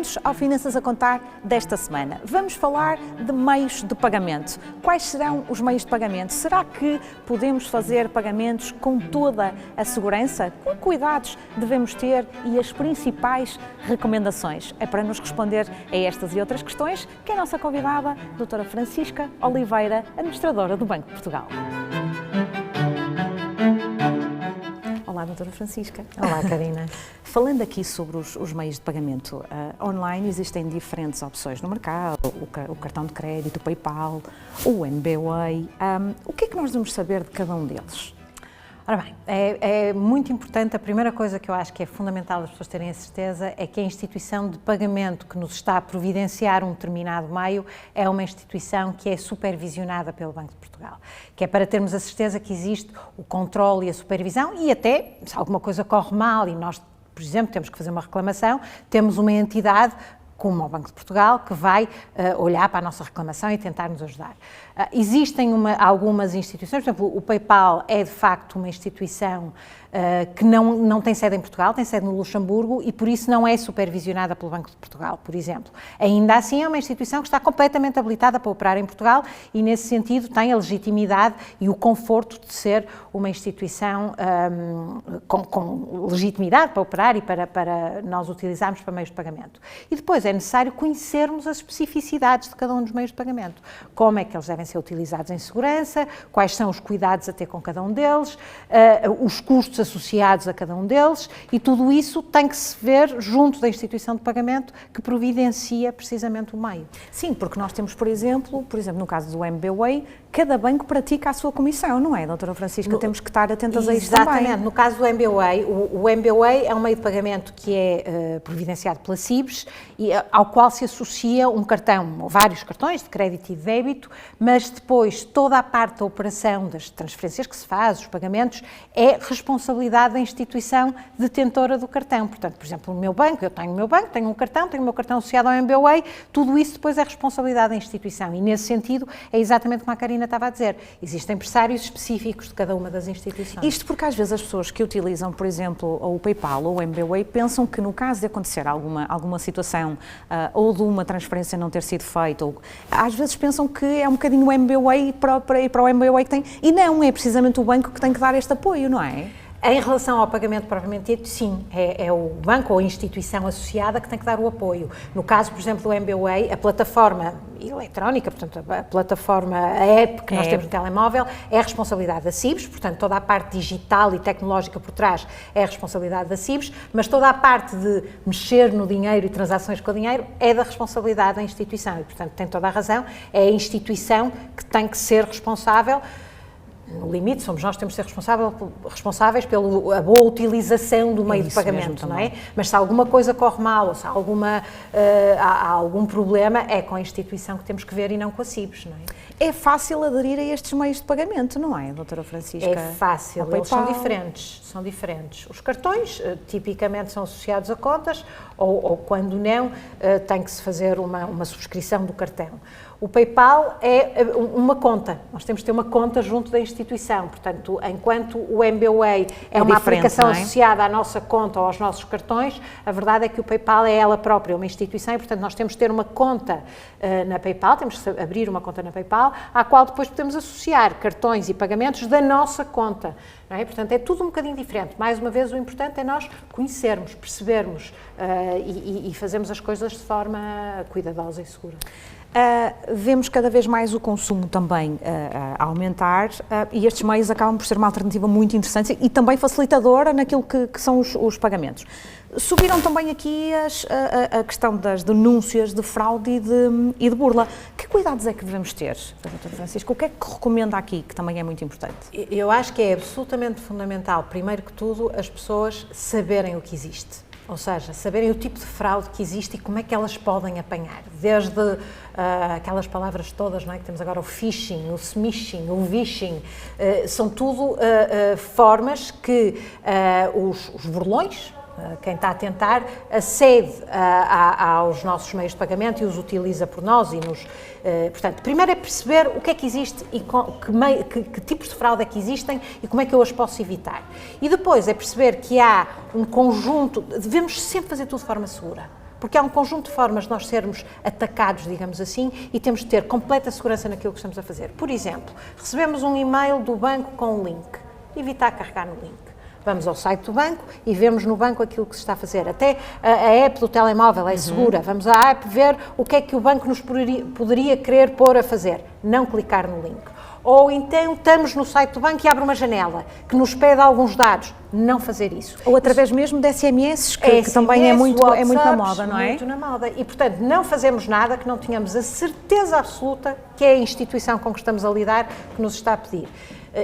Bem-vindos ao Finanças a Contar desta semana. Vamos falar de meios de pagamento. Quais serão os meios de pagamento? Será que podemos fazer pagamentos com toda a segurança? Que cuidados devemos ter e as principais recomendações? É para nos responder a estas e outras questões que é a nossa convidada, doutora Francisca Oliveira, administradora do Banco de Portugal. Olá, doutora Francisca. Olá, Karina. Falando aqui sobre os meios de pagamento online, existem diferentes opções no mercado, o cartão de crédito, o PayPal, o MBWay. O que é que nós devemos saber de cada um deles? Ora bem, é muito importante, a primeira coisa que eu acho que é fundamental as pessoas terem a certeza é que a instituição de pagamento que nos está a providenciar um determinado meio é uma instituição que é supervisionada pelo Banco de Portugal, que é para termos a certeza que existe o controle e a supervisão e até, se alguma coisa corre mal e nós, por exemplo, temos que fazer uma reclamação, temos uma entidade como o Banco de Portugal, que vai olhar para a nossa reclamação e tentar nos ajudar. Existem algumas instituições, por exemplo, o PayPal é de facto uma instituição que não tem sede em Portugal, tem sede no Luxemburgo e por isso não é supervisionada pelo Banco de Portugal, por exemplo. Ainda assim é uma instituição que está completamente habilitada para operar em Portugal e nesse sentido tem a legitimidade e o conforto de ser uma instituição com legitimidade para operar e para nós utilizarmos para meios de pagamento. E depois é necessário conhecermos as especificidades de cada um dos meios de pagamento. Como é que eles devem ser utilizados em segurança, quais são os cuidados a ter com cada um deles, os custos associados a cada um deles e tudo isso tem que se ver junto da instituição de pagamento que providencia precisamente o meio. Sim, porque nós temos, por exemplo, no caso do MBWay, cada banco pratica a sua comissão, não é, doutora Francisca? Temos que estar atentas a isso também. Exatamente. No caso do MBWay, o MBWay é um meio de pagamento que é providenciado pela CIBS e ao qual se associa um cartão, vários cartões de crédito e de débito, mas depois toda a parte da operação das transferências que se faz, os pagamentos, é responsabilidade da instituição detentora do cartão. Portanto, por exemplo, no meu banco, eu tenho o meu banco, tenho um cartão, tenho o meu cartão associado ao MBWay, tudo isso depois é responsabilidade da instituição e nesse sentido é exatamente como a Karina estava a dizer, existem empresários específicos de cada uma das instituições. Isto porque às vezes as pessoas que utilizam, por exemplo, o PayPal ou o MBWay pensam que no caso de acontecer alguma situação ou de uma transferência não ter sido feita, ou, às vezes pensam que é um bocadinho o MBWay para o MBWay que tem, e não, é precisamente o banco que tem que dar este apoio, não é? Em relação ao pagamento propriamente dito, sim, é o banco ou a instituição associada que tem que dar o apoio. No caso, por exemplo, do MBWay, a plataforma eletrónica, portanto, a plataforma, a app que nós temos no telemóvel, é a responsabilidade da CIBS, portanto, toda a parte digital e tecnológica por trás é a responsabilidade da CIBS, mas toda a parte de mexer no dinheiro e transações com o dinheiro é da responsabilidade da instituição e, portanto, tem toda a razão, é a instituição que tem que ser responsável. No limite, somos nós que temos de ser responsáveis pela boa utilização do meio de pagamento, não é? Mas se alguma coisa corre mal ou se há algum problema, é com a instituição que temos que ver e não com a CIBS, não é? É fácil aderir a estes meios de pagamento, não é, doutora Francisca? É fácil, eles são diferentes. Os cartões, tipicamente, são associados a contas ou quando não, tem que se fazer uma subscrição do cartão. O PayPal é uma conta, nós temos de ter uma conta junto da instituição, portanto, enquanto o MBWay é uma aplicação associada à nossa conta ou aos nossos cartões, a verdade é que o PayPal é ela própria, uma instituição e, portanto, nós temos de ter uma conta na PayPal, temos que abrir uma conta na PayPal, à qual depois podemos associar cartões e pagamentos da nossa conta, não é? Portanto, é tudo um bocadinho diferente. Mais uma vez, o importante é nós conhecermos, percebermos e fazermos as coisas de forma cuidadosa e segura. Vemos cada vez mais o consumo também a aumentar e estes meios acabam por ser uma alternativa muito interessante e também facilitadora naquilo que são os pagamentos. Subiram também aqui a questão das denúncias de fraude e de burla. Que cuidados é que devemos ter, doutora Francisca? O que é que recomenda aqui, que também é muito importante? Eu acho que é absolutamente fundamental, primeiro que tudo, as pessoas saberem o que existe. Ou seja, saberem o tipo de fraude que existe e como é que elas podem apanhar. Desde aquelas palavras todas, não é, que temos agora, o phishing, o smishing, o vishing, são tudo formas que os burlões, quem está a tentar, acede aos nossos meios de pagamento e os utiliza por nós. Portanto, primeiro é perceber o que é que existe e que tipos de fraude é que existem e como é que eu as posso evitar. E depois é perceber que há um conjunto, devemos sempre fazer tudo de forma segura. porque há um conjunto de formas de nós sermos atacados, digamos assim, e temos de ter completa segurança naquilo que estamos a fazer. Por exemplo, recebemos um e-mail do banco com um link, evitar carregar no link. Vamos ao site do banco e vemos no banco aquilo que se está a fazer. Até a app do telemóvel é segura. Vamos à app ver o que é que o banco nos poderia querer pôr a fazer. Não clicar no link. Ou então estamos no site do banco e abre uma janela que nos pede alguns dados. Não fazer isso. Ou através mesmo de SMS, que também é muito na moda, não é? Muito na moda. E, portanto, não fazemos nada que não tenhamos a certeza absoluta que é a instituição com que estamos a lidar que nos está a pedir.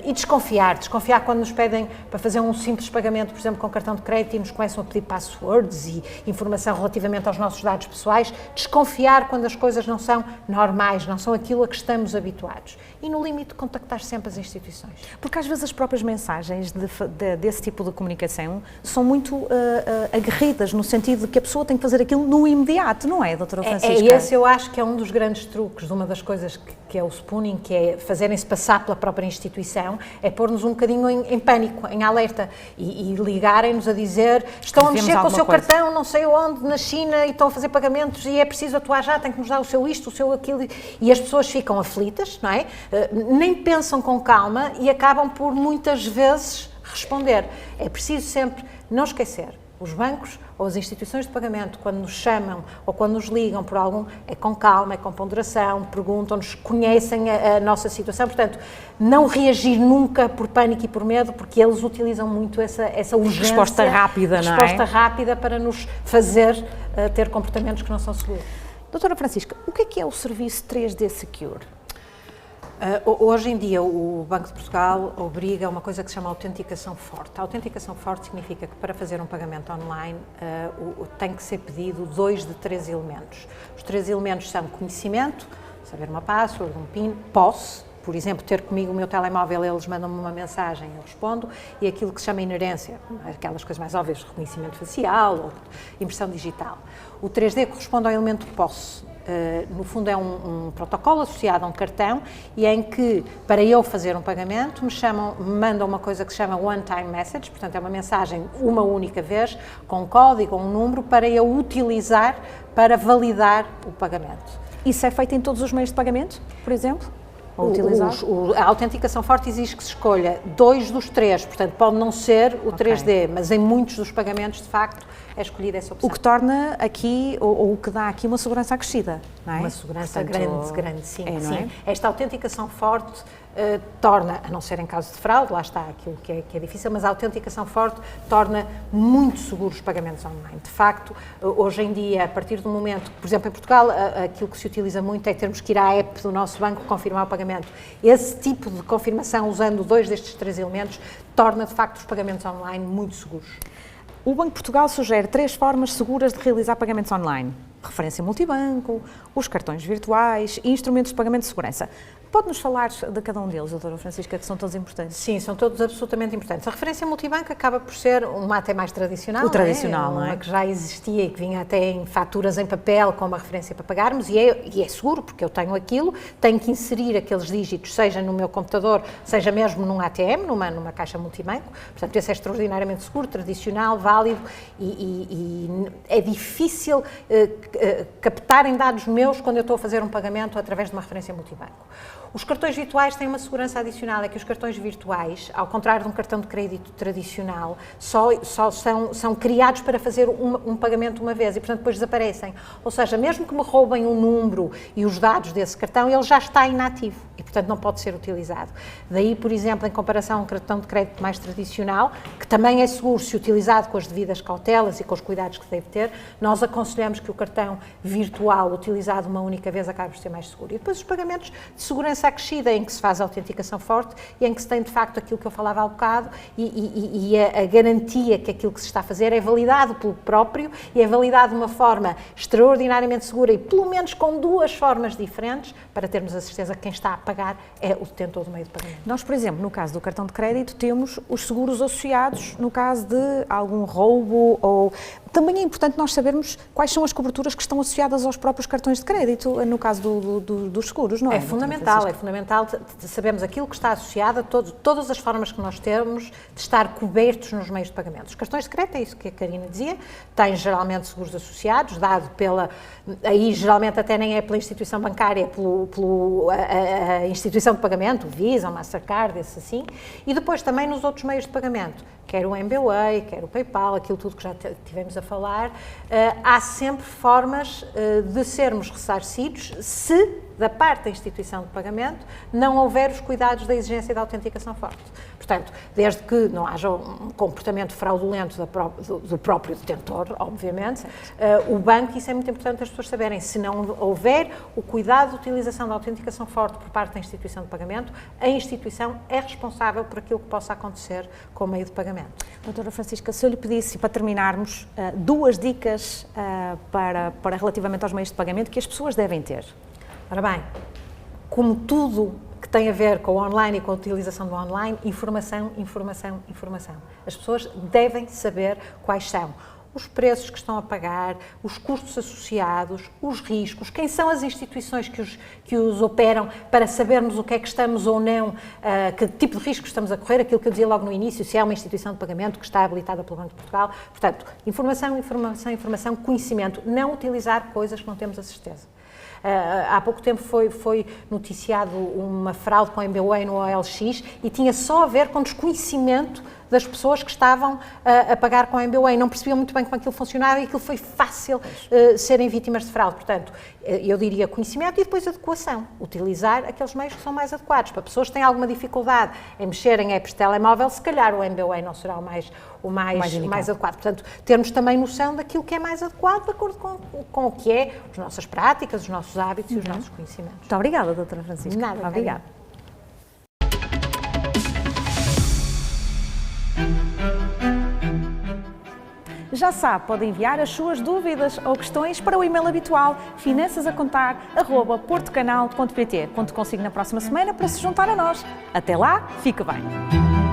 E desconfiar quando nos pedem para fazer um simples pagamento, por exemplo, com cartão de crédito e nos começam a pedir passwords e informação relativamente aos nossos dados pessoais, desconfiar quando as coisas não são normais, não são aquilo a que estamos habituados. E, no limite, contactar sempre as instituições. Porque às vezes as próprias mensagens desse tipo de comunicação são muito aguerridas, no sentido de que a pessoa tem que fazer aquilo no imediato, não é, doutora Francisca? Esse eu acho que é um dos grandes truques, de uma das coisas que é o spooning, que é fazerem-se passar pela própria instituição, é pôr-nos um bocadinho em pânico, em alerta, e ligarem-nos a dizer, estão a mexer com o seu cartão, não sei onde, na China, e estão a fazer pagamentos, e é preciso atuar já, tem que nos dar o seu isto, o seu aquilo, e as pessoas ficam aflitas, não é? Nem pensam com calma e acabam por, muitas vezes, responder. É preciso sempre não esquecer. Os bancos ou as instituições de pagamento, quando nos chamam ou quando nos ligam por algum, é com calma, é com ponderação, perguntam-nos, conhecem a nossa situação. Portanto, não reagir nunca por pânico e por medo, porque eles utilizam muito essa urgência. Resposta rápida, não é? Resposta rápida para nos fazer ter comportamentos que não são seguros. Doutora Francisca, o que é o serviço 3D Secure? Hoje em dia o Banco de Portugal obriga a uma coisa que se chama autenticação forte. A autenticação forte significa que para fazer um pagamento online tem que ser pedido 2 de 3 elementos. Os 3 elementos são conhecimento, saber uma password, um PIN, posse, por exemplo, ter comigo o meu telemóvel, eles mandam-me uma mensagem, eu respondo, e aquilo que se chama inerência, aquelas coisas mais óbvias, reconhecimento facial ou impressão digital. O 3D corresponde ao elemento posse. No fundo é um protocolo associado a um cartão e em que, para eu fazer um pagamento, me mandam uma coisa que se chama one-time message, portanto é uma mensagem uma única vez, com um código ou um número, para eu utilizar para validar o pagamento. Isso é feito em todos os meios de pagamento, por exemplo? A autenticação forte exige que se escolha 2 dos 3, portanto pode não ser o 3D, mas em muitos dos pagamentos, de facto, é escolhida essa opção. O que torna aqui, ou o que dá aqui uma segurança acrescida, não é? Uma segurança grande, sim. Não é? Esta autenticação forte torna, a não ser em caso de fraude, lá está aquilo que é difícil, mas a autenticação forte torna muito seguros os pagamentos online. De facto, hoje em dia, a partir do momento, por exemplo, em Portugal, aquilo que se utiliza muito é termos que ir à app do nosso banco confirmar o pagamento. Esse tipo de confirmação, usando 2 destes 3 elementos, torna, de facto, os pagamentos online muito seguros. O Banco de Portugal sugere 3 formas seguras de realizar pagamentos online. Referência multibanco, os cartões virtuais e instrumentos de pagamento de segurança. Pode-nos falar de cada um deles, doutora Francisca, que são todos importantes? Sim, são todos absolutamente importantes. A referência multibanco acaba por ser uma até mais tradicional. O tradicional, não é? Uma que já existia e que vinha até em faturas em papel com uma referência para pagarmos e é seguro, porque eu tenho aquilo, tenho que inserir aqueles dígitos, seja no meu computador, seja mesmo num ATM, numa caixa multibanco. Portanto, esse é extraordinariamente seguro, tradicional, válido e é difícil captarem dados meus quando eu estou a fazer um pagamento através de uma referência multibanco. Os cartões virtuais têm uma segurança adicional, é que os cartões virtuais, ao contrário de um cartão de crédito tradicional, só são criados para fazer um pagamento uma vez e, portanto, depois desaparecem. Ou seja, mesmo que me roubem o número e os dados desse cartão, ele já está inativo e, portanto, não pode ser utilizado. Daí, por exemplo, em comparação a um cartão de crédito mais tradicional, que também é seguro se utilizado com as devidas cautelas e com os cuidados que deve ter, nós aconselhamos que o cartão virtual, utilizado uma única vez, acabe por ser mais seguro. E depois os pagamentos de segurança acrescida, em que se faz a autenticação forte e em que se tem, de facto, aquilo que eu falava há bocado e a garantia que aquilo que se está a fazer é validado pelo próprio e é validado de uma forma extraordinariamente segura e, pelo menos, com 2 formas diferentes, para termos a certeza que quem está a pagar é o detentor do meio de pagamento. Nós, por exemplo, no caso do cartão de crédito, temos os seguros associados no caso de algum roubo ou Também é importante nós sabermos quais são as coberturas que estão associadas aos próprios cartões de crédito, no caso dos seguros, não é? É fundamental sabermos aquilo que está associado a todas as formas que nós temos de estar cobertos nos meios de pagamento. Os cartões de crédito, é isso que a Karina dizia, têm geralmente seguros associados, dado aí geralmente até nem é pela instituição bancária, é pela instituição de pagamento, o Visa, o Mastercard, esse assim, e depois também nos outros meios de pagamento, quer o MBWay, quer o PayPal, aquilo tudo que já tivemos a falar, há sempre formas de sermos ressarcidos se, da parte da instituição de pagamento, não houver os cuidados da exigência da autenticação forte. Portanto, desde que não haja um comportamento fraudulento do próprio detentor, obviamente, o banco, isso é muito importante as pessoas saberem, se não houver o cuidado de utilização da autenticação forte por parte da instituição de pagamento, a instituição é responsável por aquilo que possa acontecer com o meio de pagamento. Doutora Francisca, se eu lhe pedisse, para terminarmos, 2 dicas para relativamente aos meios de pagamento que as pessoas devem ter. Ora bem, como tudo que tem a ver com o online e com a utilização do online, informação, informação, informação. As pessoas devem saber quais são os preços que estão a pagar, os custos associados, os riscos, quem são as instituições que os operam, para sabermos o que é que estamos ou não, que tipo de risco estamos a correr, aquilo que eu dizia logo no início, se é uma instituição de pagamento que está habilitada pelo Banco de Portugal. Portanto, informação, informação, informação, conhecimento, não utilizar coisas que não temos a certeza. Há pouco tempo foi noticiado uma fraude com a MBWay no OLX e tinha só a ver com desconhecimento das pessoas que estavam a pagar com a MBWay. Não percebiam muito bem como aquilo funcionava e aquilo foi fácil serem vítimas de fraude. Portanto, eu diria conhecimento e depois adequação. Utilizar aqueles meios que são mais adequados. Para pessoas que têm alguma dificuldade em mexer em apps de telemóvel, se calhar o MBWay não será o mais adequado. Portanto, termos também noção daquilo que é mais adequado de acordo com o que é as nossas práticas, os nossos hábitos e os nossos conhecimentos. Muito obrigada, doutora Francisca. Nada, obrigada. Já sabe, pode enviar as suas dúvidas ou questões para o e-mail habitual finançasacontar@portocanal.pt. Conto consigo na próxima semana para se juntar a nós. Até lá, fique bem!